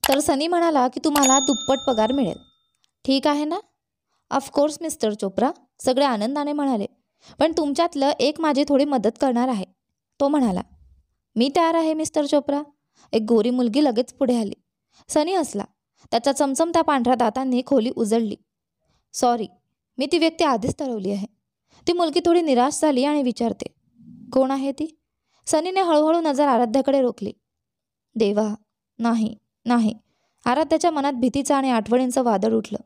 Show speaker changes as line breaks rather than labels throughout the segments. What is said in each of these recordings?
तर सनी म्हणाला की तुम्हाला दुप्पट पगार मिळेल. ठीक आहे ना? ऑफकोर्स मिस्टर चोप्रा, सगळे आनंदाने म्हणाले. पण तुमच्यातलं एक माझी थोडी मदत करणार आहे, तो म्हणाला. मी तयार आहे मिस्टर चोप्रा. एक गोरी मुलगी लगेच पुढे आली. सनी हसला. त्याचा चमचम त्या पांढऱ्या दातांनी खोली उजळली. सॉरी, मी ती व्यक्ती आधीच ठरवली आहे. ती मुलगी थोडी निराश झाली आणि विचारते, कोण आहे ती? सनीने हळूहळू नजर आराध्याकडे रोखली. देवा, नाही नाही. आराध्याच्या मनात भीतीचं आणि आठवणींचं वादळ उठलं.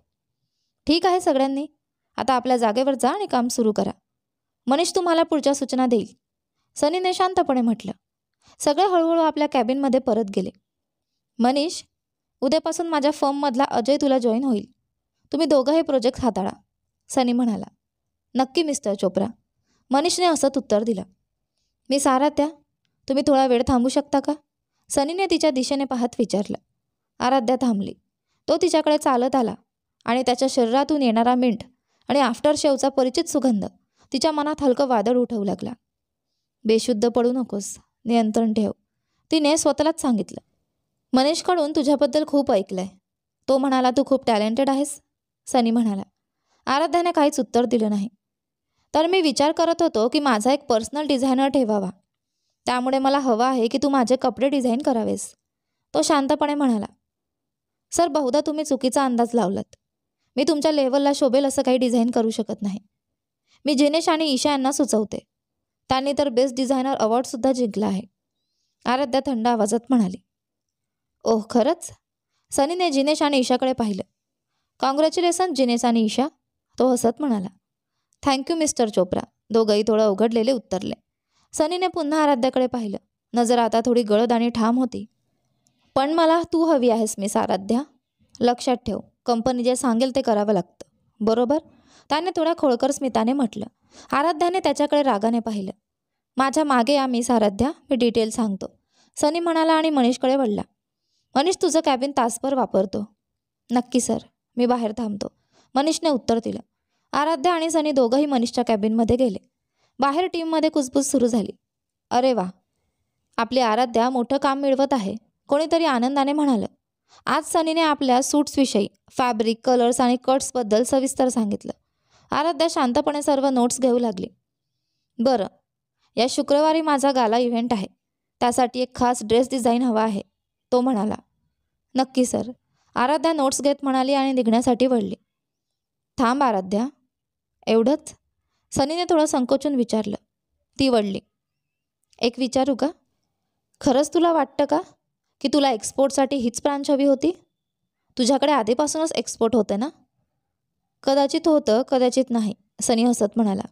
ठीक आहे सगळ्यांनी, आता आपल्या जागेवर जा आणि काम सुरू करा. मनीष तुम्हाला पुढच्या सूचना देईल, सनीने शांतपणे म्हटलं. सगळे हळूहळू आपल्या कॅबिनमध्ये परत गेले. मनीष, उद्यापासून माझ्या फर्ममधला अजय तुला जॉईन होईल. तुम्ही दोघं हे प्रोजेक्ट हाताळा, सनी म्हणाला. नक्की मिस्टर चोप्रा, मनीषने हसत उत्तर दिलं. मिस आराध्या, तुम्ही थोडा वेळ थांबू शकता का? सनीने तिच्या दिशेने पाहत विचारलं. आराध्या थांबली. तो तिच्याकडे चालत आला आणि त्याच्या शरीरातून येणारा मिंट आणि आफ्टर शेवचा परिचित सुगंध तिच्या मनात हलकं वादळ उठवू लागला. बेशुद्ध पडू नकोस, नियंत्रण ठेव, तिने स्वतःलाच सांगितलं. मनीषकडून तुझ्याबद्दल खूप ऐकलंय. तो म्हणाला, तू खूप टॅलेंटेड आहेस, सनी म्हणाला. आराध्याने काहीच उत्तर दिलं नाही. तर मी विचार करत होतो की माझा एक पर्सनल डिझायनर ठेवावा. त्यामुळे मला हवं आहे की तू माझे कपडे डिझाईन करावेस, तो शांतपणे म्हणाला. सर, बहुधा तुम्ही चुकीचा अंदाज लावलात. मी तुमच्या लेवलला शोभेल असं काही डिझाईन करू शकत नाही. मी जिनेश आणि ईशा यांना सुचवते. त्यांनी तर बेस्ट डिझायनर अवॉर्डसुद्धा जिंकला आहे, आराध्या थंड आवाजात म्हणाली. ओह खरंच? सनीने जिनेश आणि ईशाकडे पाहिलं. कॉंग्रॅच्युलेशन जिनेश आणि ईशा, तो हसत म्हणाला. थँक्यू मिस्टर चोप्रा, दोघंही थोडं अवघडलेले उत्तरले. सनीने पुन्हा आराध्याकडे पाहिलं. नजर आता थोडी गळद आणि ठाम होती. पण मला तू हवी आहेस मिस आराध्या. लक्षात ठेव, कंपनी जे सांगेल ते करावं लागतं, बरोबर? त्याने थोड्या खोळकर स्मिताने म्हटलं. आराध्याने त्याच्याकडे रागाने पाहिलं. माझ्या मागे या मिस आराध्या, मी डिटेल सांगतो, सनी म्हणाला आणि मनीषकडे वळला. मनीष तुझं कॅबिन तासभर वापरतो. नक्की सर, मी बाहेर थांबतो, मनीषने उत्तर दिलं. आराध्या आणि सनी दोघंही मनीषच्या कॅबिनमध्ये गेले. बाहेर टीममध्ये कुजबूज सुरू झाली. अरे वा, आपली आराध्या मोठं काम मिळवत आहे, कोणीतरी आनंदाने म्हणालं. आज सनीने आपल्या सूट्सविषयी, फॅब्रिक, कलर्स आणि कट्सबद्दल सविस्तर सांगितलं. आराध्या शांतपणे सर्व नोट्स घेऊ लागली. बरं, या शुक्रवारी माझा गाला इव्हेंट आहे, त्यासाठी एक खास ड्रेस डिझाईन हवा आहे, तो म्हणाला. नक्की सर, आराध्या नोट्स घेत म्हणाली आणि निघण्यासाठी वळली. थांब आराध्या, एवढंच? सनीने थोडं संकोचून विचारलं. ती वळली. एक विचारू का? खरंच तुला वाटतं का की तुला एक्सपोर्टसाठी हीच ब्रांच हवी होती? तुझ्याकडे आधीपासूनच एक्सपोर्ट होते ना? कदाचित होतं, कदाचित नाही, सनी हसत म्हणाला.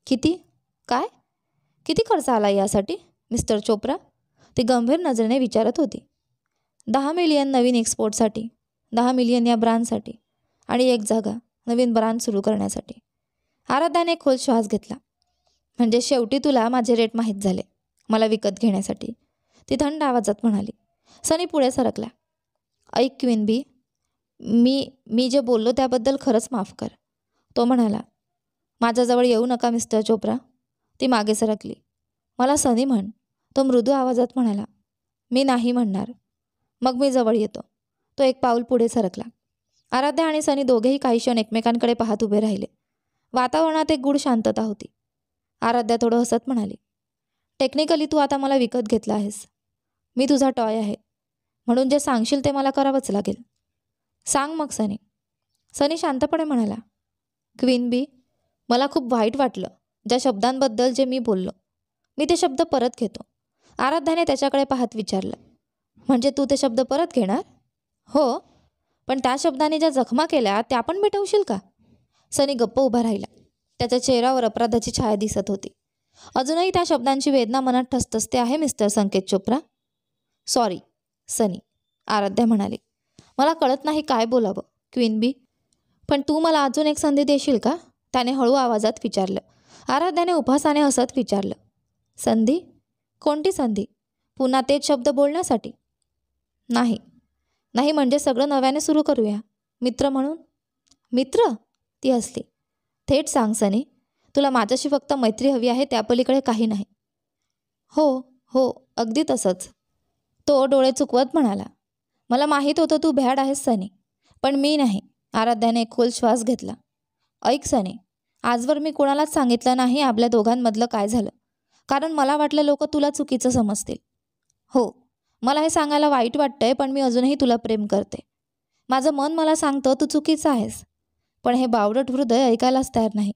किती? काय? किती खर्च आला यासाठी मिस्टर चोप्रा? ती गंभीर नजरेने विचारत होती. 10 मिलियन नवीन एक्सपोर्टसाठी, 10 मिलियन या ब्रांचसाठी, आणि एक जागा नवीन ब्रांच सुरू करण्यासाठी. आराध्याने खोल श्वास घेतला. म्हणजे शेवटी तुला माझे रेट माहीत झाले मला विकत घेण्यासाठी, ती थंड आवाजात म्हणाली. सनी पुढे सरकला. ऐक क्वीन बी, मी जे बोललो त्याबद्दल खरंच माफ कर, तो म्हणाला. माझ्याजवळ येऊ नका मिस्टर चोप्रा, ती मागे सरकली. मला सनी म्हण, तो मृदू आवाजात म्हणाला. मी नाही म्हणणार. मग मी जवळ येतो, तो एक पाऊल पुढे सरकला. आराध्या आणि सनी दोघेही काही क्षण एकमेकांकडे पाहत उभे राहिले. वातावरणात एक गूढ शांतता होती. आराध्या थोडं हसत म्हणाली. टेक्निकली तू आता मला विकत घेतला आहेस, मी तुझा टॉय आहे, म्हणून जे सांगशील ते मला करावंच लागेल. सांग मग सनी, सनी शांतपणे म्हणाला. क्वीन बी, मला खूप वाईट वाटलं ज्या शब्दांबद्दल जे मी बोललो, मी ते शब्द परत घेतो. आराध्याने त्याच्याकडे पाहत विचारलं. म्हणजे तू ते शब्द परत घेणार? हो, पण त्या शब्दाने ज्या जखमा केल्या त्या पण मिटवशील का? सनी गप्प उभा राहिला. त्याच्या चेहऱ्यावर अपराधाची छाया दिसत होती. अजूनही त्या शब्दांची वेदना मनात ठसठसते आहे मिस्टर संकेत चोप्रा. सॉरी सनी, आराध्या म्हणाली. मला कळत नाही काय बोलावं क्वीन बी, पण तू मला अजून एक संधी देशील का? त्याने हळू आवाजात विचारलं. आराध्याने उपहासाने हसत विचारलं. संधी? कोणती संधी? पुन्हा तेच शब्द बोलण्यासाठी? नाही नाही, म्हणजे सगळं नव्याने सुरू करूया, मित्र म्हणून. मित्र? ती हसली. थेट सांग सनी, तुला माझ्याशी फक्त मैत्री हवी आहे, त्यापलीकडे काही नाही? हो हो, अगदी तसंच, तो डोळे चुकवत म्हणाला. मला माहीत होतं तू भ्याड आहेस सनी, पण मी नाही. आराध्याने एक खोल श्वास घेतला. ऐक सनी, आजवर मी कोणालाच सांगितलं नाही आपल्या दोघांमधलं काय झालं, कारण मला वाटलं लोक तुला चुकीचं समजतील. हो, मला हे सांगायला वाईट वाटतंय, पण मी अजूनही तुला प्रेम करते. माझं मन मला सांगतं तू चुकीचं आहेस, पण हे बावळट हृदय ऐकायलाच तयार नाही.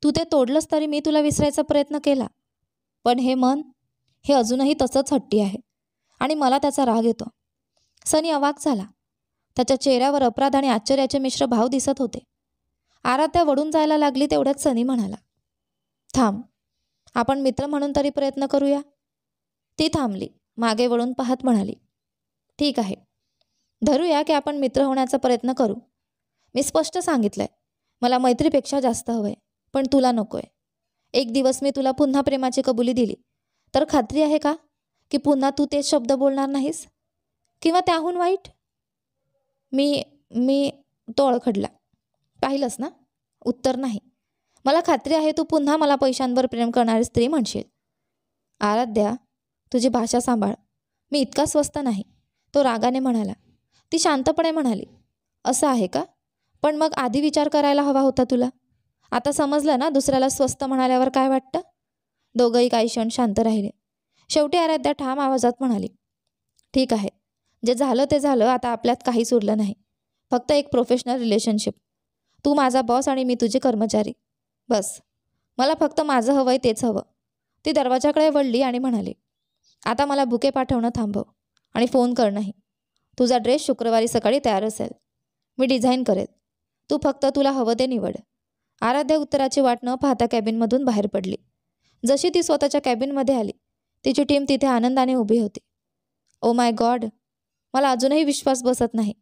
तू ते तोडलंस तरी मी तुला विसरायचा प्रयत्न केला, पण हे मन, हे अजूनही तसंच हट्टी आहे आणि मला त्याचा राग येतो. सनी अवाक झाला. त्याच्या चेहऱ्यावर अपराध आणि आश्चर्याचे मिश्र भाव दिसत होते. आराध्या वळून जायला लागली तेवढ्यात सनी म्हणाला, थांब, आपण मित्र म्हणून तरी प्रयत्न करूया. ती थांबली, मागे वळून पाहत म्हणाली, ठीक आहे, धरूया की आपण मित्र होण्याचा प्रयत्न करू. मी स्पष्ट सांगितलंय, मला मैत्रीपेक्षा जास्त हवंय, पण तुला नकोय. एक दिवस मी तुला पुन्हा प्रेमाची कबुली दिली तर खात्री आहे का की पुन्हा तू तेच शब्द बोलणार नाहीस, किंवा त्याहून वाईट? मी मी तो अळखडला. पाहिलंस ना? उत्तर नाही. मला खात्री आहे तू पुन्हा मला पैशांवर प्रेम करणारी स्त्री म्हणशील. आराध्या, तुझी भाषा सांभाळ. मी इतका स्वस्त नाही, तो रागाने म्हणाला. ती शांतपणे म्हणाली, असं आहे का? पण मग आधी विचार करायला हवा होता तुला. आता समजलं ना दुसऱ्याला स्वस्त म्हणाल्यावर काय वाटतं? दोघंही काही क्षण शांत राहिले. शेवटी आराध्या ठाम आवाजात म्हणाली, ठीक आहे, जे झालं ते झालं. आता आपल्यात काहीच उरलं नाही, फक्त एक प्रोफेशनल रिलेशनशिप. तू माझा बॉस आणि मी तुझे कर्मचारी. बस, मला फक्त माझं हवंय तेच हवं. ती दरवाजाकडे वळली आणि म्हणाली, आता मला बुके पाठवणं थांबव आणि फोन कर नाही. तुझा ड्रेस शुक्रवारी सकाळी तयार असेल. मी डिझाईन करेल, तू फक्त तुला हवं ते निवड. आराध्या उत्तराची वाट न पाहता कॅबिनमधून बाहेर पडली. जशी ती स्वतःच्या कॅबिनमध्ये आली, तिची टीम तिथे आनंदाने उभी होती. ओ माय गॉड, मला अजूनही विश्वास बसत नाही,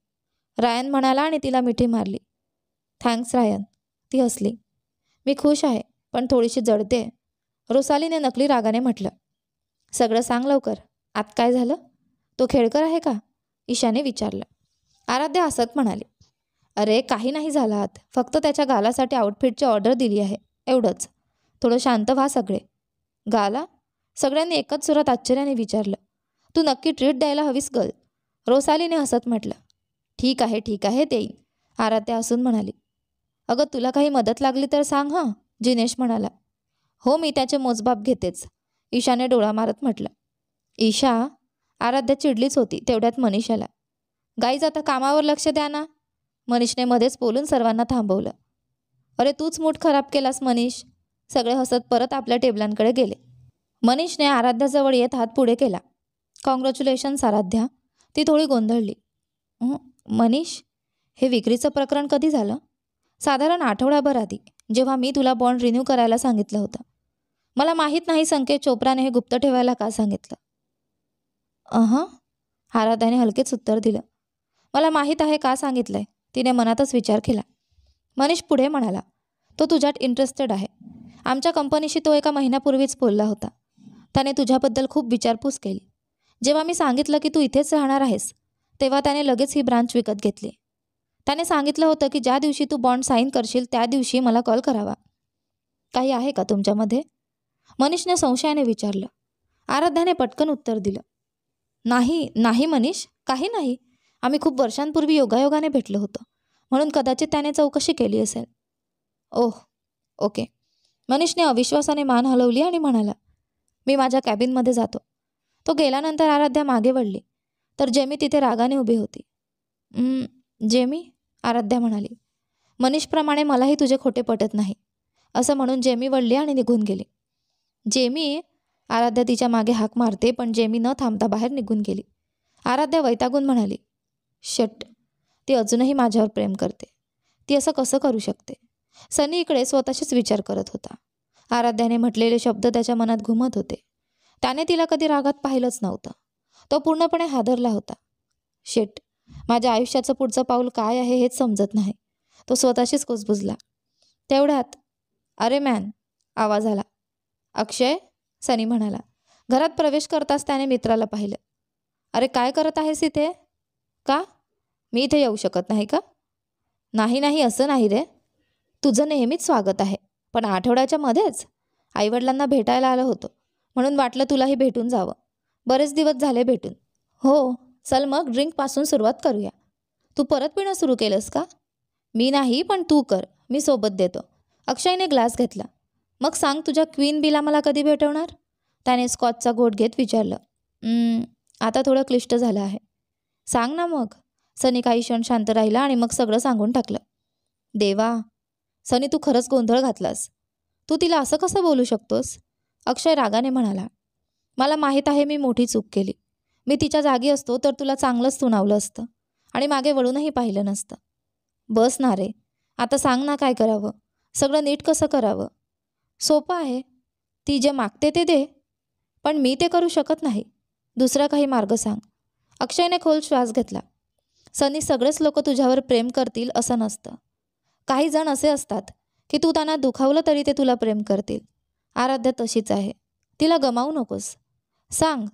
रायन म्हणाला आणि तिला मिठी मारली. थँक्स रायन, ती हसली. मी खुश आहे, पण थोडीशी जळते, रोसालीने नकली रागाने म्हटलं. सगळं सांग लवकर, आत काय झालं? तो खेळकर आहे का? ईशाने विचारलं. आराध्या हसत म्हणाली, अरे काही नाही झालं आत, फक्त त्याच्या गालासाठी आउटफिटची ऑर्डर दिली आहे, एवढंच. थोडं शांत व्हा सगळे. गाला? सगळ्यांनी एकच सुरात आश्चर्याने विचारलं. तू नक्की ट्रीट द्यायला हवीस गर्ल, रोसालीने हसत म्हटलं. ठीक आहे देईन, आराध्या हसून म्हणाली. अगं तुला काही मदत लागली तर सांग हं, जिनेश म्हणाला. हो, मी त्याचे मोजमाप घेतेच, ईशाने डोळा मारत म्हटलं. ईशा? आराध्या चिडलीच होती तेवढ्यात मनीष आला. गाईज आता कामावर लक्ष द्या ना, मनीषने मध्येच बोलून सर्वांना थांबवलं. अरे तूच मूड खराब केलास मनीष, सगळे हसत परत आपल्या टेबलांकडे गेले. मनीषने आराध्याजवळ येत हात पुढे केला. कॉंग्रॅच्युलेशन्स आराध्या. ती थोडी गोंधळली. मनीष, हे विक्रीचं प्रकरण कधी झालं? साधारण आठवडाभर आधी, जेव्हा मी तुला बॉन्ड रिन्यू करायला सांगितलं होतं. मला माहीत नाही संकेत चोप्राने हे गुप्त ठेवायला का सांगितलं. आराध्याने हलकेच उत्तर दिलं. मला माहीत आहे का सांगितलंय, तिने मनातच विचार केला. मनीष पुढे म्हणाला, तो तुझ्यात इंटरेस्टेड आहे. आमच्या कंपनीशी तो एका महिन्यापूर्वीच बोलला होता. त्याने तुझ्याबद्दल खूप विचारपूस केली. जेव्हा मी सांगितलं की तू इथेच राहणार आहेस, तेव्हा त्याने लगेच ही ब्रांच विकत घेतली. त्याने सांगितलं होतं की ज्या दिवशी तू बॉन्ड साईन करशील त्या दिवशी मला कॉल करावा. काही आहे का तुमच्यामध्ये? मनीषने संशयाने विचारलं. आराध्याने पटकन उत्तर दिलं. नाही मनीष, काही नाही. आम्ही खूप वर्षांपूर्वी योगायोगाने भेटलो होतो, म्हणून कदाचित त्याने चौकशी केली असेल. Oh okay. मनीषने अविश्वासाने मान हलवली आणि म्हणाला, मी माझ्या कॅबिनमध्ये जातो. तो गेल्यानंतर आराध्या मागे वळली तर जेमी तिथे रागाने उभी होती. जेमी? आराध्या म्हणाली. मनीषप्रमाणे मलाही तुझे खोटे पटत नाही, असं म्हणून जेमी वळली आणि निघून गेली. जेमी? आराध्या तिच्या मागे हाक मारते, पण जेमी न थांबता बाहेर निघून गेली. आराध्या वैतागून म्हणाली, शट, ती अजूनही माझ्यावर प्रेम करते. ती असं कसं करू शकते? सनी इकडे स्वतःशीच विचार करत होता. आराध्याने म्हटलेले शब्द त्याच्या मनात घुमत होते. त्याने तिला कधी रागात पाहिलंच नव्हतं. तो पूर्णपणे हादरला होता. शेट, माझ्या आयुष्याचं पुढचं पाऊल काय आहे हेच समजत नाही, तो स्वतःशीच कुजबुजला. तेवढ्यात अरे मॅन, आवाज आला. अक्षय? सनी म्हणाला. घरात प्रवेश करताच त्याने मित्राला पाहिलं. अरे काय करत आहेस इथे? का? मी इथे येऊ शकत नाही का? नाही असं नाही रे, तुझं नेहमीच स्वागत आहे, पण आठवड्याच्या मध्येच? आईवडिलांना भेटायला आलं होतं, म्हणून वाटलं तुलाही भेटून जावं. बरेच दिवस झाले भेटून. हो, चल मग ड्रिंकपासून सुरुवात करूया. तू परत पिणं सुरू केलंस का? मी नाही, पण तू कर, मी सोबत देतो. अक्षयने ग्लास घेतला. मग सांग, तुझ्या क्वीन बीला मला कधी भेटवणार? त्याने स्कॉचचा घोट घेत विचारलं. आता थोडं क्लिष्ट झालं आहे. सांग ना मग. सनी काही क्षण शांत राहिला आणि मग सगळं सांगून टाकलं. देवा, सनी तू खरंच गोंधळ घातलास. तू तिला असं कसं बोलू शकतोस? अक्षय रागाने म्हणाला. मला माहीत आहे मी मोठी चूक केली. मी तिच्या जागी असतो तर तुला चांगलंच सुनावलं असतं आणि मागे वळूनही पाहिलं नसतं. बस ना रे, आता सांग ना काय करावं, सगळं नीट कसं करावं? सोपं आहे, ती जे मागते ते दे. पण मी ते करू शकत नाही. दुसरा काही मार्ग सांग. अक्षयने खोल श्वास घेतला. सनी, सगळेच लोक तुझ्यावर प्रेम करतील असं नसतं. काही जण असे असतात की तू त्यांना दुखावलं तरी ते तुला प्रेम करतील. आराध्या तशीच आहे. तिला गमावू नकोस. सांग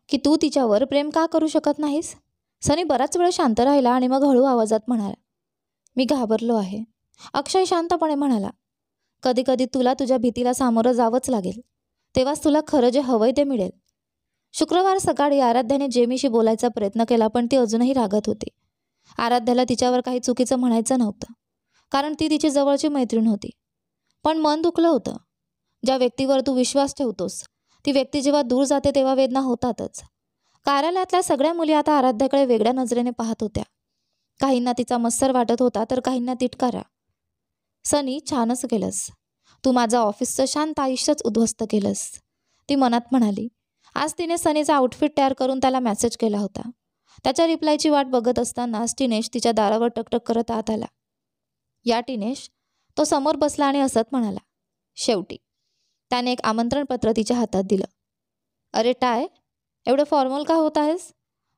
की तू तिच्यावर प्रेम का करू शकत नाहीस? सनी बराच वेळ शांत राहिला आणि मग हळू आवाजात म्हणाला. मी घाबरलो आहे. अक्षय शांतपणे म्हणाला. कधी कधी तुला तुझ्या भीतीला सामोरं जावंच लागेल. तेव्हाच तुला खरं जे हवंय ते मिळेल. शुक्रवार सकाळी आराध्याने जेमीशी बोलायचा प्रयत्न केला, पण ती अजूनही रागात होती. आराध्याला तिच्यावर काही चुकीचं म्हणायचं नव्हतं, कारण ती तिची जवळची मैत्रीण होती. पण मन दुखलं होतं. ज्या व्यक्तीवर तू विश्वास ठेवतोस ती व्यक्ती जेव्हा दूर जाते तेव्हा वेदना होतातच. कार्यालयातल्या सगळ्या मुली आता आराध्याकडे वेगळ्या नजरेने पाहत होत्या. काहींना तिचा मत्सर वाटत होता तर काहींना तिटकारा. सनी, छानच केलंस. तू माझं ऑफिसचं शांत आयुष्यच उद्ध्वस्त केलंस, ती मनात म्हणाली. आज तिने सनीचा आउटफिट तयार करून त्याला मेसेज केला होता. त्याच्या रिप्लायची वाट बघत असतानाच टिनेश तिच्या दारावर टकटक करत आत आला. या टिनेश, तो समोर बसला आणि हसत म्हणाला. शेवटी. त्याने एक आमंत्रणपत्र तिच्या हातात दिलं. अरे टाय, एवढं फॉर्मल का होत आहेस?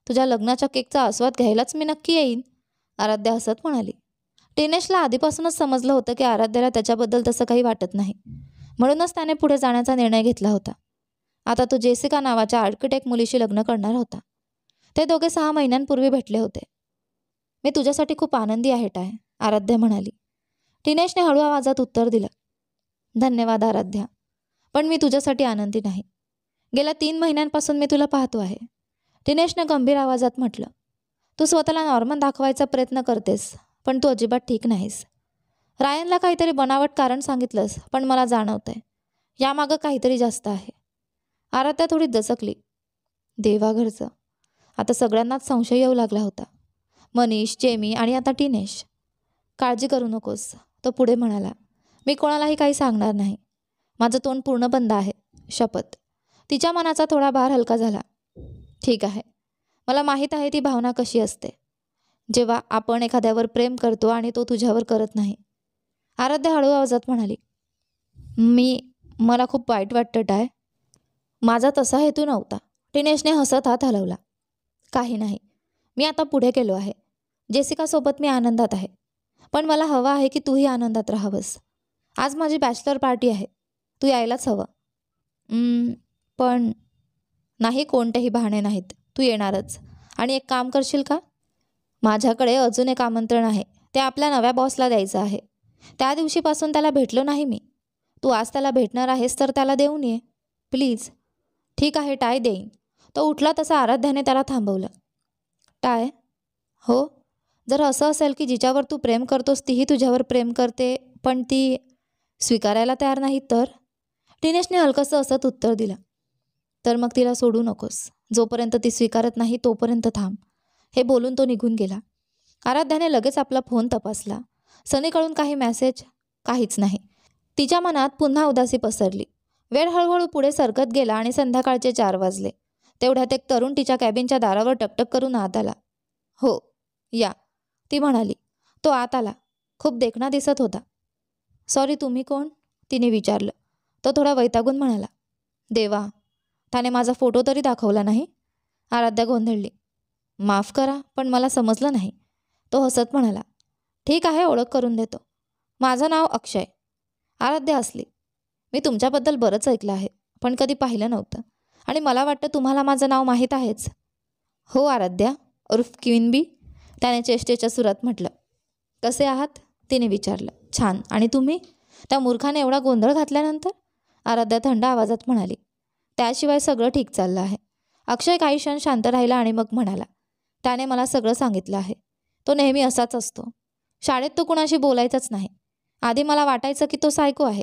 तुझ्या लग्नाच्या केकचा आस्वाद घ्यायलाच मी नक्की येईन, आराध्या हसत म्हणाली. टिनेशला आधीपासूनच समजलं होतं की आराध्याला त्याच्याबद्दल तसं काही वाटत नाही. म्हणूनच त्याने पुढे जाण्याचा निर्णय घेतला होता. आता तो जेसिका नावाच्या आर्किटेक्ट मुलीशी लग्न करणार होता. ते दोघे 6 महिन्यांपूर्वी भेटले होते. मी तुझ्यासाठी खूप आनंदी आहे टाय, आराध्या म्हणाली. टिनेशने हळू आवाजात उत्तर दिलं. धन्यवाद आराध्या, पण मी तुझ्यासाठी आनंदी नाही. गेल्या 3 महिन्यांपासून मी तुला पाहतो आहे, टिनेशने गंभीर आवाजात म्हटलं. तू स्वतःला नॉर्मल दाखवायचा प्रयत्न करतेस, पण तू अजिबात ठीक नाहीस. रायनला काहीतरी बनावट कारण सांगितलंस, पण मला जाणवतंय यामागं काहीतरी जास्त आहे. आराध्या थोडी दचकली. देवाघरचं. आता सगळ्यांनाच संशय येऊ लागला होता. मनीष, जेमी आणि आता टिनेश. काळजी करू नकोस, तो पुढे म्हणाला. मी कोणालाही काही सांगणार नाही. माझं तोंड पूर्ण बंद आहे, शपथ. तिच्या मनाचा थोडा भार हलका झाला. ठीक आहे, मला माहीत आहे ती भावना कशी असते जेव्हा आपण एखाद्यावर प्रेम करतो आणि तो तुझ्यावर करत नाही, आराध्या हळू आवाजात म्हणाली. मला खूप वाईट वाटतं टाय. माझा तसा हेतू नव्हता, टिनेशने हसत हात हलवला. काही नाही, मी आता पुढे गेलो आहे. जेसिकासोबत मी आनंदात आहे, पण मला हवं आहे की तूही आनंदात राहावंस. आज माझी बॅचलर पार्टी आहे, तू यायलाच हवं. पण नाही, कोणतेही बहाणे नाहीत, तू येणारच. आणि एक काम करशील का? माझ्याकडे अजून एक आमंत्रण आहे, ते आपल्या नव्या बॉसला द्यायचं आहे. त्या दिवशीपासून त्याला भेटलो नाही मी. तू आज त्याला भेटणार आहेस तर त्याला देऊन ये प्लीज. ठीक आहे टाय, देईन. तो उठला तसा आराध्याने त्याला थांबवलं. टाय, हो, जर असं असेल की जिच्यावर तू प्रेम करतोस तीही तुझ्यावर प्रेम करते पण ती स्वीकारायला तयार नाही तर? टिनेशने हलकंसं असत उत्तर दिलं. तर मग तिला सोडू नकोस. जोपर्यंत ती स्वीकारत नाही तोपर्यंत थांब. हे बोलून तो निघून गेला. आराध्याने लगेच आपला फोन तपासला. सनीकडून काही मेसेज? काहीच नाही. तिच्या मनात पुन्हा उदासी पसरली. वेळ हळूहळू पुढे सरकत गेला आणि संध्याकाळचे 4 वाजले. तेवढ्यात एक तरुण तिच्या कॅबिनच्या दारावर टकटक करून आत आला. हो, या, ती म्हणाली. तो आत आला. खूप देखणा दिसत होता. सॉरी, तुम्ही कोण? तिने विचारलं. तो थोडा वैतागून म्हणाला. देवा, त्याने माझा फोटो तरी दाखवला नाही, आराध्या गोंधळली. माफ करा, पण मला समजलं नाही, तो हसत म्हणाला. ठीक आहे, ओळख करून देतो. माझं नाव अक्षय. आराध्या हसली. मी तुमच्याबद्दल बरंच ऐकलं आहे, पण कधी पाहिलं नव्हतं, आणि मला वाटतं तुम्हाला माझं नाव माहीत आहेच. हो आराध्या, उर्फ क्वीन बी, त्याने चेष्टेच्या सुरात म्हटलं. कसे आहात? तिने विचारलं. छान, आणि तुम्ही? त्या मूर्खाने एवढा गोंधळ घातल्यानंतर? आराध्या थंड आवाजात म्हणाली. त्याशिवाय सगळं ठीक चाललं आहे. अक्षय काही क्षण शांत राहिला आणि मग म्हणाला, त्याने मला सगळं सांगितलं आहे. तो नेहमी असाच असतो. शाळेत तो कुणाशी बोलायचाच नाही. आधी मला वाटायचं की तो सायको आहे,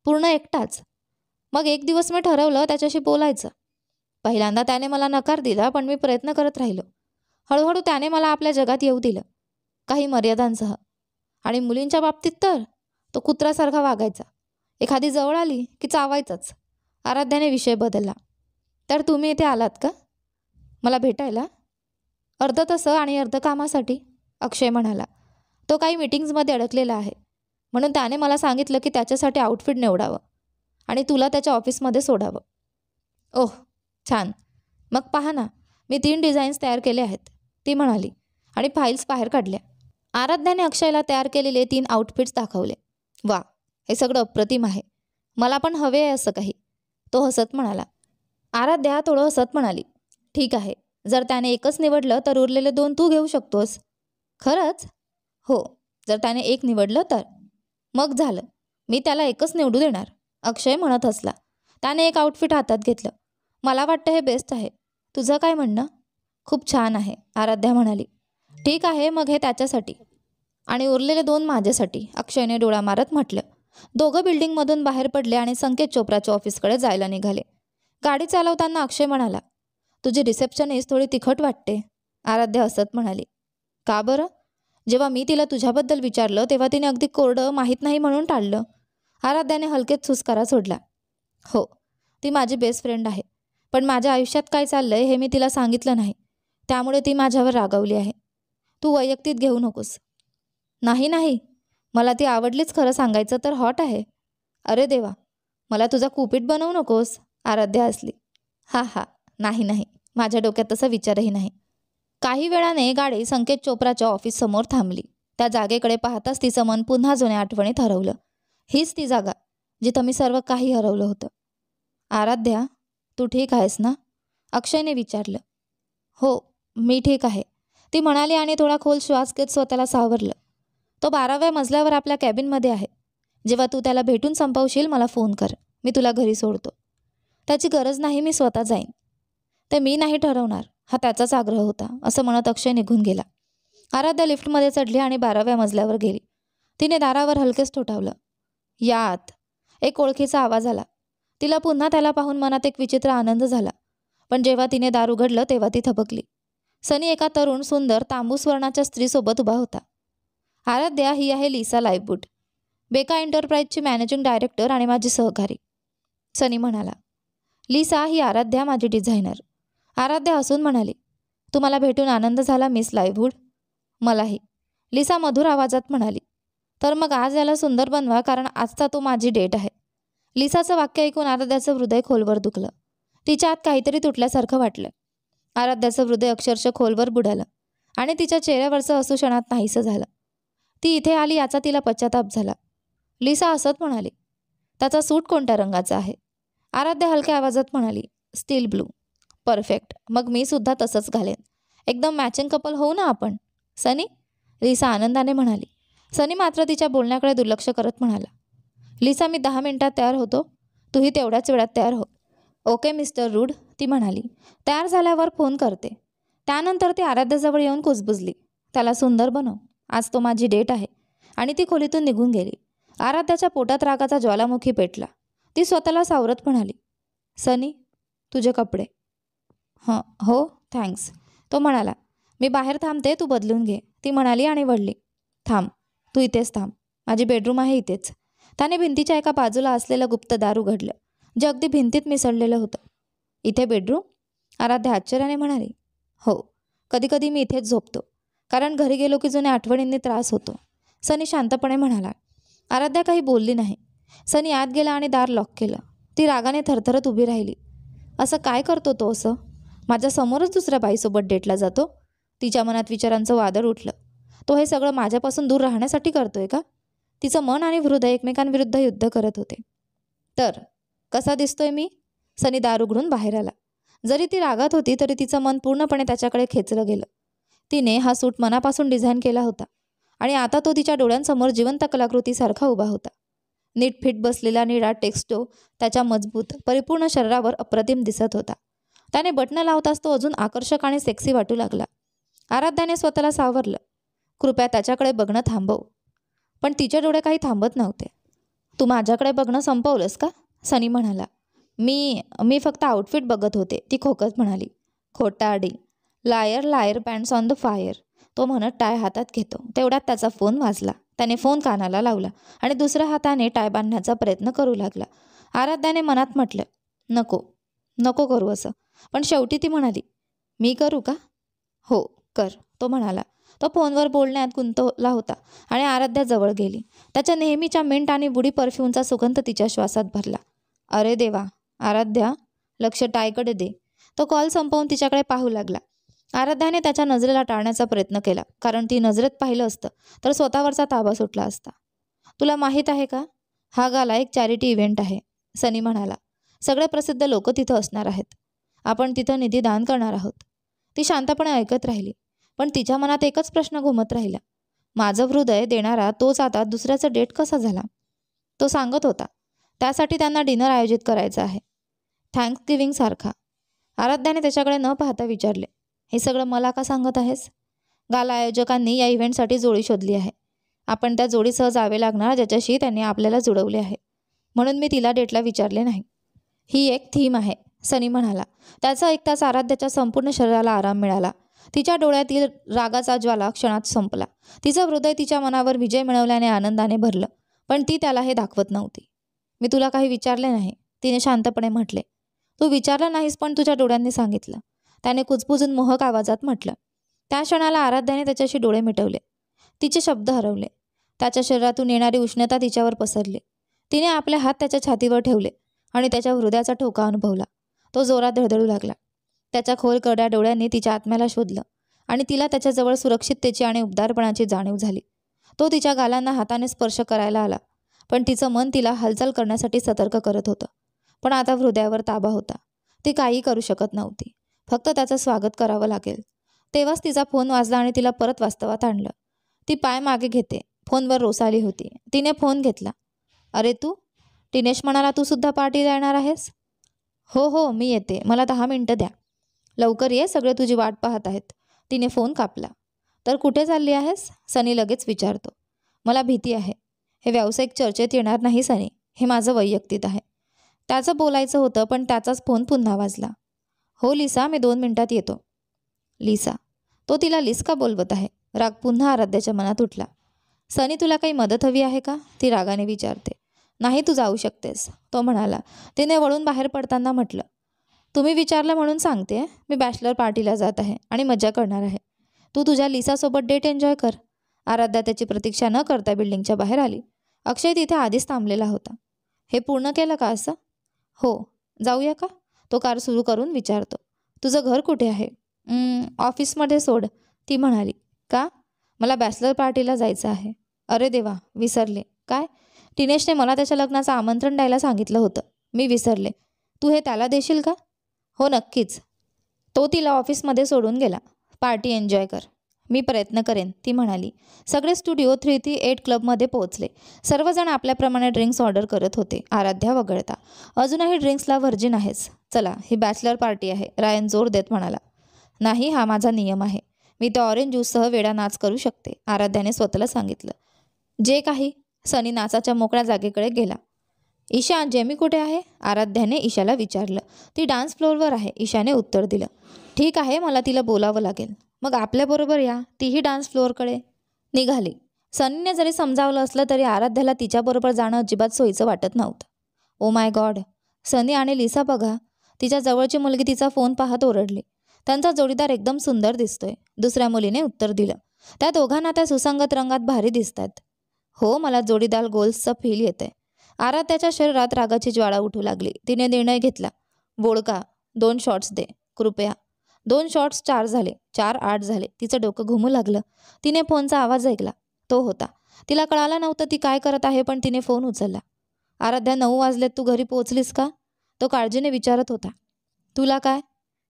पूर्ण एकटाच. मग एक दिवस मी ठरवलं त्याच्याशी बोलायचं. पहिल्यांदा त्याने मला नकार दिला, पण मी प्रयत्न करत राहिलो. हळूहळू त्याने मला आपल्या जगात येऊ दिलं, काही मर्यादांसह. आणि मुलींच्या बाबतीत तर तो कुत्र्यासारखा वागायचा. एखादी जवळ आली की चावायचाच. आराध्याने विषय बदलला. तर तुम्ही इथे आलात का, मला भेटायला? अर्ध तसं आणि अर्ध कामासाठी, अक्षय म्हणाला. तो काही मीटिंग्समध्ये अडकलेला आहे, म्हणून त्याने मला सांगितलं की त्याच्यासाठी आउटफिट निवडावं आणि तुला त्याच्या ऑफिसमध्ये सोडावं. ओह छान. मग पहा ना, मी 3 डिझाईन्स तयार केले आहेत, ती म्हणाली आणि फाईल्स बाहेर काढल्या. आराध्याने अक्षयला तयार केलेले 3 आउटफिट्स दाखवले. वा, हे सगळं अप्रतिम आहे. मला पण हवे आहे असं काही, तो हसत म्हणाला. आराध्या थोडं हसत म्हणाली, ठीक आहे, जर त्याने एकच निवडलं तर उरलेले 2 तू घेऊ शकतोस. खरंच? हो, जर त्याने एक निवडलं तर. मग झालं, मी त्याला एकच निवडू देणार, अक्षय म्हणत हसला. त्याने एक आउटफिट हातात घेतलं. मला वाटतं हे बेस्ट आहे. तुझं काय म्हणणं? खूप छान आहे, आराध्या म्हणाली. ठीक आहे, मग हे त्याच्यासाठी आणि उरलेले 2 माझ्यासाठी, अक्षयने डोळा मारत म्हटलं. दोघं बिल्डिंगमधून बाहेर पडले आणि संकेत चोप्राच्या ऑफिसकडे जायला निघाले. गाडी चालवताना अक्षय म्हणाला, तुझी रिसेप्शनिस्ट थोडी तिखट वाटते, आराध्या हसत म्हणाली. का बरं? जेव्हा मी तिला तुझ्याबद्दल विचारलं तेव्हा तिने अगदी कोरडं माहीत नाही म्हणून टाळलं. आराध्याने हलकेच सुस्कारा सोडला. हो, ती माझी बेस्ट फ्रेंड आहे, पण माझ्या आयुष्यात काय चाललंय हे मी तिला सांगितलं नाही, त्यामुळे ती माझ्यावर रागावली आहे. तू वैयक्तिक घेऊ नकोस. नाही नाही, मला ती आवडलीच, खरं सांगायचं तर हॉट आहे. अरे देवा, मला तुझा कुपीट बनवू नकोस, आराध्या हसली. हा हा, नाही नाही, माझ्या डोक्यात तसा विचारही नाही. काही वेळाने गाडी संकेत चोप्राच्या ऑफिससमोर थांबली. त्या जागेकडे पाहताच तिचं मन पुन्हा जुन्या आठवणीत हरवलं. हीच ती जागा जिथं मी सर्व काही हरवलं होतं. आराध्या, तू ठीक आहेस ना, अक्षयने विचारलं. हो, मी ठीक आहे, ती म्हणाली आणि थोडा खोल श्वास घेत स्वतःला सावरलं. तो 12व्या मजल्यावर आपल्या कॅबिनमध्ये आहे. जेव्हा तू त्याला भेटून संपवशील मला फोन कर, मी तुला घरी सोडतो. त्याची गरज नाही, मी स्वतः जाईन. ते मी नाही ठरवणार, हा त्याचाच आग्रह होता, असं म्हणत अक्षय निघून गेला. आराध्या लिफ्टमध्ये चढली आणि 12व्या मजल्यावर गेली. तिने दारावर हलकेच ठोठावलं. यात एक ओळखीचा आवाज आला. तिला पुन्हा त्याला पाहून मनात एक विचित्र आनंद झाला. पण जेव्हा तिने दार उघडलं तेव्हा ती थबकली. सनी एका तरुण सुंदर तांबूस वर्णाच्या स्त्रीसोबत उभा होता. आराध्या, ही आहे लिसा लाईव्हवूड, बेका एंटरप्राइजची मॅनेजिंग डायरेक्टर आणि माझी सहकारी, सनी म्हणाला. लिसा, ही आराध्या, माझी डिझायनर. आराध्या हसून म्हणाली. तुम्हाला भेटून आनंद झाला मिस लाईव्हवूड. मलाही, लिसा मधुर आवाजात म्हणाली. तर मग आज याला सुंदर बनवा, कारण आजचा तो माझी डेट आहे. लिसाचं वाक्य ऐकून आराध्याचं हृदय खोलवर दुखलं. तिच्या आत काहीतरी तुटल्यासारखं वाटलं. आराध्याचं हृदय अक्षरशः खोलवर बुडालं आणि तिच्या चेहऱ्यावरचं हसू क्षणात नाहीसं झालं. ती इथे आली याचा तिला पश्चाताप झाला. लिसा हसत म्हणाली. त्याचा सूट कोणत्या रंगाचा आहे? आराध्या हलक्या आवाजात म्हणाली. Steel blue. परफेक्ट, मग मी सुद्धा तसंच घालेन. एकदम मॅचिंग कपल होऊ ना आपण, सनी, लिसा आनंदाने म्हणाली. सनी मात्र तिच्या बोलण्याकडे दुर्लक्ष करत म्हणाला. लिसा, मी 10 मिनिटात तयार होतो, तूही तेवढ्याच वेळात तयार हो. ओके मिस्टर रूड, ती म्हणाली. तयार झाल्यावर फोन करते. त्यानंतर ती आराध्याजवळ येऊन कुजबुजली. त्याला सुंदर बनव, आज तो माझी डेट आहे, आणि ती खोलीतून निघून गेली. आराध्याच्या पोटात रागाचा ज्वालामुखी पेटला. ती स्वतःला सावरत म्हणाली. सनी, तुझे कपडे. हो थँक्स, तो म्हणाला. मी बाहेर थांबते, तू बदलून घे, ती म्हणाली आणि वळली. थांब, तू इथेच थांब, माझी बेडरूम आहे इथेच. त्याने भिंतीच्या एका बाजूला असलेलं गुप्त दार उघडलं, जे अगदी भिंतीत मिसळलेलं होतं. इथे बेडरूम? आराध्या आश्चर्याने म्हणाली. हो, कधी कधी मी इथेच झोपतो, कारण घरी गेलो की जुन्या आठवणींनी त्रास होतो, सनी शांतपणे म्हणाला. आराध्या काही बोलली नाही. सनी आत गेला आणि दार लॉक केलं. ती रागाने थरथरत उभी राहिली. असं काय करतो तो? असं माझ्यासमोरच दुसऱ्या बाईसोबत डेटला जातो? तिच्या मनात विचारांचं वादळ उठलं. तो हे सगळं माझ्यापासून दूर राहण्यासाठी करतोय का? तिचं मन आणि हृदय एकमेकांविरुद्ध युद्ध करत होते. तर कसा दिसतोय मी? सनी दार उघडून बाहेर आला. जरी ती रागात होती तरी तिचं मन पूर्णपणे त्याच्याकडे खेचलं गेलं. तिने हा सूट मनापासून डिझाईन केला होता आणि आता तो तिच्या डोळ्यांसमोर जिवंत कलाकृतीसारखा उभा होता. नीट फिट बसलेला निळा टेक्स्टो त्याच्या मजबूत परिपूर्ण शरीरावर अप्रतिम दिसत होता. त्याने बटणं लावताच तो अजून आकर्षक आणि सेक्सी वाटू लागला. आराध्याने स्वतःला सावरलं. कृपया त्याच्याकडे बघणं थांबव. पण तिचे डोळे काही थांबत नव्हते. तू माझ्याकडे बघणं संपवलंस का? सनी म्हणाला. मी फक्त आउटफिट बघत होते, ती खोकत म्हणाली. खोटारडी. लायर लायर पॅन्ट्स ऑन द फायर, तो म्हणत टाय हातात घेतो. तेवढ्यात त्याचा फोन वाजला. त्याने फोन कानाला लावला आणि दुसऱ्या हाताने टाय बांधण्याचा प्रयत्न करू लागला. आराध्याने मनात म्हटलं, नको नको करू असं. पण शेवटी ती म्हणाली, मी करू का? हो कर, तो म्हणाला. तो फोनवर बोलण्यात गुंतवला होता आणि आराध्या जवळ गेली. त्याच्या नेहमीच्या मिंट आणि बुडी परफ्यूमचा सुगंध तिच्या श्वासात भरला. अरे देवा. आराध्या, लक्ष टायकडे दे. तो कॉल संपवून तिच्याकडे पाहू लागला. आराध्याने त्याच्या नजरेला टाळण्याचा प्रयत्न केला, कारण ती नजरेत पाहिलं असतं तर स्वतःवरचा ताबा सुटला असता. तुला माहीत आहे का, हा गाला एक चॅरिटी इव्हेंट आहे, सनी म्हणाला. सगळे प्रसिद्ध लोक तिथं असणार आहेत. आपण तिथं निधी दान करणार आहोत. ती शांतपणे ऐकत राहिली, पण तिच्या मनात एकच प्रश्न घुमत राहिला. माझं हृदय देणारा तोच आता दुसऱ्याचा डेट कसा झाला? तो सांगत होता त्यासाठी त्यांना डिनर आयोजित करायचं आहे, थँक्सगिव्हिंग सारखा. आराध्याने त्याच्याकडे न पाहता विचारले, हे सगळं मला का सांगत आहेस? गाला आयोजकांनी या इव्हेंटसाठी जोडी शोधली आहे. आपण त्या जोडीसह जावे लागणार ज्याच्याशी त्यांनी आपल्याला जुळवले आहे. म्हणून मी तिला डेटला विचारले नाही. ही एक थीम आहे, सनी म्हणाला. त्याचं ऐकताच आराध्याच्या संपूर्ण शरीराला आराम मिळाला. तिच्या डोळ्यातील रागाचा ज्वाला क्षणात संपला. तिचं हृदय तिच्या मनावर विजय मिळवल्याने आनंदाने भरलं, पण ती त्याला हे दाखवत नव्हती. मी तुला काही विचारले नाही, तिने शांतपणे म्हटले. तू विचारलं नाहीस, पण तुझ्या डोळ्यांनी सांगितलं, त्याने कुजबुजून मोहक आवाजात म्हटलं. त्या क्षणाला आराध्याने त्याच्याशी डोळे मिटवले. तिचे शब्द हरवले. त्याच्या शरीरातून येणारी उष्णता तिच्यावर पसरली. तिने आपले हात त्याच्या छातीवर ठेवले आणि त्याच्या हृदयाचा ठोका अनुभवला. तो जोरात धडधडू लागला. त्याच्या खोल करड्या डोळ्यांनी तिच्या आत्म्याला शोधलं आणि तिला त्याच्याजवळ सुरक्षिततेची आणि उबदारपणाची जाणीव झाली. तो तिच्या गालांना हाताने स्पर्श करायला आला, पण तिचं मन तिला हालचाल करण्यासाठी सतर्क करत होतं. पण आता हृदयावर ताबा होता. ती काही करू शकत नव्हती. फक्त त्याचं स्वागत करावं लागेल. तेव्हाच तिचा फोन वाजला आणि तिला परत वास्तवात आणलं. ती पाय मागे घेते. फोनवर रोसाली होती. तिने फोन घेतला. अरे तू? टिनेश म्हणाला, तू सुद्धा पार्टीला येणार आहेस? हो हो, मी येते. मला 10 मिनिटं द्या. लवकर ये, सगळे तुझी वाट पाहत आहेत. तिने फोन कापला. तर कुठे चालली आहेस? सनी लगेच विचारतो. मला भीती आहे. हे व्यावसायिक चर्चेत येणार नाही सनी. हे माझं वैयक्तिक आहे. त्याचं बोलायचं होतं, पण त्याचाच फोन पुन्हा वाजला. हो लिसा, मी 2 मिनिटात येतो. लिसा. तो तिला लिस का बोलवत आहे? राग पुन्हा आराध्याच्या मनात उठला. सनी, तुला काही मदत हवी आहे का? ती रागाने विचारते. नाही, तू जाऊ शकतेस, तो म्हणाला. तिने वळून बाहेर पडताना म्हटलं. तुम्ही विचारलं म्हणून सांगते, मी बॅचलर पार्टीला जात आहे आणि मजा करणार आहे. तू तुझ्या लिसासोबत डेट एन्जॉय कर. आराध्या त्याची प्रतीक्षा न करता बिल्डिंगच्या बाहेर आली. अक्षय तिथे आधीच थांबलेला होता. हे पूर्ण केलं का असं? हो. जाऊया का? तो कार सुरू करून विचारतो. तुझं घर कुठे आहे? ऑफिसमध्ये सोड, ती म्हणाली. का? मला बॅचलर पार्टीला जायचं आहे. अरे देवा, विसरले. काय? टिनेशने मला त्याच्या लग्नाचं आमंत्रण द्यायला सांगितलं होतं. मी विसरले. तू हे त्याला देशील का? हो नक्कीच. तो तिला ऑफिसमध्ये सोडून गेला. पार्टी एन्जॉय कर. मी प्रयत्न करेन, ती म्हणाली. सगळे स्टुडिओ 338 क्लबमध्ये पोहोचले. सर्वजण आपल्याप्रमाणे ड्रिंक्स ऑर्डर करत होते, आराध्या वगळता. अजूनही ड्रिंक्सला व्हर्जिन आहेस? चला, ही बॅचलर पार्टी आहे, रायन जोर देत म्हणाला. नाही, हा माझा नियम आहे. मी त्या ऑरेंज ज्यूससह वेडा नाच करू शकते, आराध्याने स्वतःला सांगितलं. जे काही. सनी नाचाच्या मोकळ्या जागेकडे गेला. ईशा, जेमी कुठे आहे? आराध्याने ईशाला विचारलं. ती डान्स फ्लोअरवर आहे, ईशाने उत्तर दिलं. ठीक आहे, मला तिला बोलावं लागेल. मग आपल्याबरोबर या. तीही डान्स फ्लोअरकडे निघाली. सनीने जरी समजावलं असलं तरी आराध्याला तिच्याबरोबर जाणं अजिबात सोयीचं वाटत नव्हतं. ओ माय गॉड, सनी आणि लिसा बघा. तिच्या जवळची मुलगी तिचा फोन पाहत ओरडली. त्यांचा जोडीदार एकदम सुंदर दिसतोय, दुसऱ्या मुलीने उत्तर दिलं. त्या दोघांना त्या सुसंगत रंगात भारी दिसतात. हो, मला जोडीदार गोल्सचा फील येतंय. आराध्याच्या शरीरात रागाची ज्वाळा उठू लागली. तिने निर्णय घेतला. वोडका 2 शॉट्स दे, कृपया. 2 शॉट्स 4 झाले, 4 8 झाले. तिचं डोकं घुमू लागलं. तिने फोनचा आवाज ऐकला. तो होता. तिला कळालं नव्हतं ती काय करत आहे, पण तिने फोन उचलला. आराध्या, 9 वाजलेत, तू घरी पोहोचलीस का? तो काळजीने विचारत होता. तुला काय?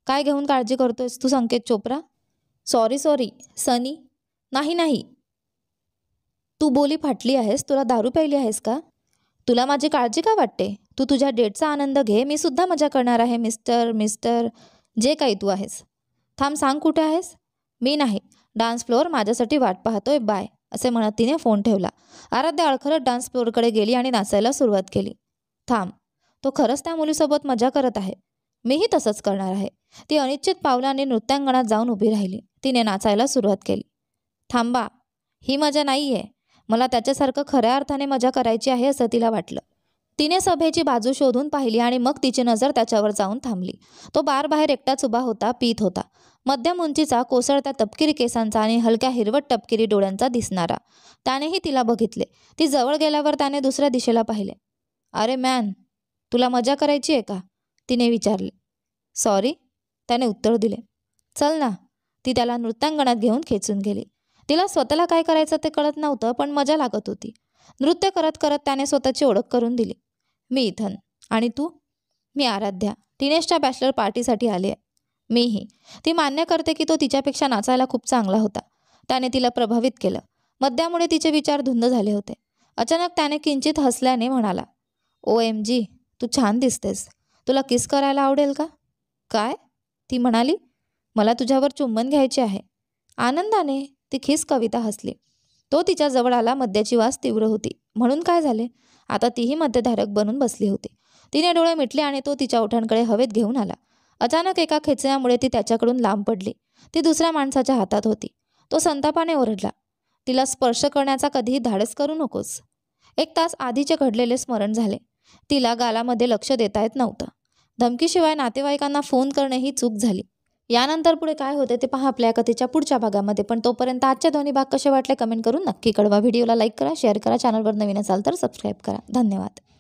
काय घेऊन काळजी करतोयस तू, संकेत चोप्रा? सॉरी सनी. नाही. तू बोली फाटली आहेस. तुला दारू प्यायली आहेस का? तुला माझी काळजी का वाटते? तू तुझ्या डेटचा आनंद घे, मी सुद्धा मजा करणार आहे मिस्टर. जे काही तू आहेस. थांब, सांग कुठे आहेस? मी नाही, डान्स फ्लोअर माझ्यासाठी वाट पाहतोय, बाय, असे म्हणत तिने फोन ठेवला. आराध्या अडखळत डान्स फ्लोअरकडे गेली आणि नाचायला सुरुवात केली. थांब, तो खरंच त्या मुलीसोबत मजा करत आहे. मीही तसंच करणार आहे. ती अनिश्चित पावलांनी नृत्यांगणात जाऊन उभी राहिली. तिने नाचायला सुरुवात केली. थांबा, ही मजा नाही आहे. मला त्याच्यासारखं खऱ्या अर्थाने मजा करायची आहे असं तिला वाटलं. तिने सभेची बाजू शोधून पाहिली आणि मग तिची नजर त्याच्यावर जाऊन थांबली. तो बारबाहेर एकटाच उभा होता, पीत होता. मध्यम उंचीचा, कोसळत्या तपकिरी केसांचा आणि हलक्या हिरवट तपकिरी डोळ्यांचा दिसणारा. त्यानेही तिला बघितले. ती जवळ गेल्यावर त्याने दुसऱ्या दिशेला पाहिले. अरे मॅन, तुला मजा करायची आहे का? तिने विचारले. सॉरी, त्याने उत्तर दिले. चल ना. ती त्याला नृत्यांगणात घेऊन खेचून गेली. तिला स्वतःला काय करायचं ते कळत नव्हतं, पण मजा लागत होती. नृत्य करत करत त्याने स्वतःची ओळख करून दिली. मी इथन. आणि तू? मी आराध्या. टिनेशच्या बॅचलर पार्टीसाठी आले आहे. मीही. ती मान्य करते की तो तिच्यापेक्षा नाचायला खूप चांगला होता. त्याने तिला प्रभावित केलं. मद्यामुळे तिचे विचार धुंद झाले होते. अचानक त्याने किंचित हसल्याने म्हणाला, OMG, तू छान दिसतेस. तुला किस करायला आवडेल का? काय? ती म्हणाली. मला तुझ्यावर चुंबन घ्यायचे आहे. आनंदाने ती खिस कविता हसली. तो तिच्या जवळ आला. मद्याची वास तीव्र होती. म्हणून काय झाले? आता तीही मद्यधारक बनून बसली होती. तिने डोळे मिटले आणि तो तिच्या ओठांकडे हवेत घेऊन आला. अचानक एका खेचण्यामुळे ती त्याच्याकडून लांब पडली. ती दुसऱ्या माणसाच्या हातात होती. तो संतापाने ओरडला, तिला स्पर्श करण्याचा कधीही धाडस करू नकोस. 1 तास आधीचे घडलेले स्मरण झाले. तिला गालामध्ये लक्ष देता येत नव्हतं. धमकीशिवाय नातेवाईकांना फोन करणे ही चूक झाली. यानंतर पुढे काय होते ते पहा आपल्या कथेच्या पुढच्या भागामध्ये. पण तोपर्यंत आजचे दोन्ही भाग कसे वाटले कमेंट करून नक्की कळवा. व्हिडिओला लाईक करा, शेअर करा. चॅनलवर नवीन असाल तर सबस्क्राईब करा. धन्यवाद.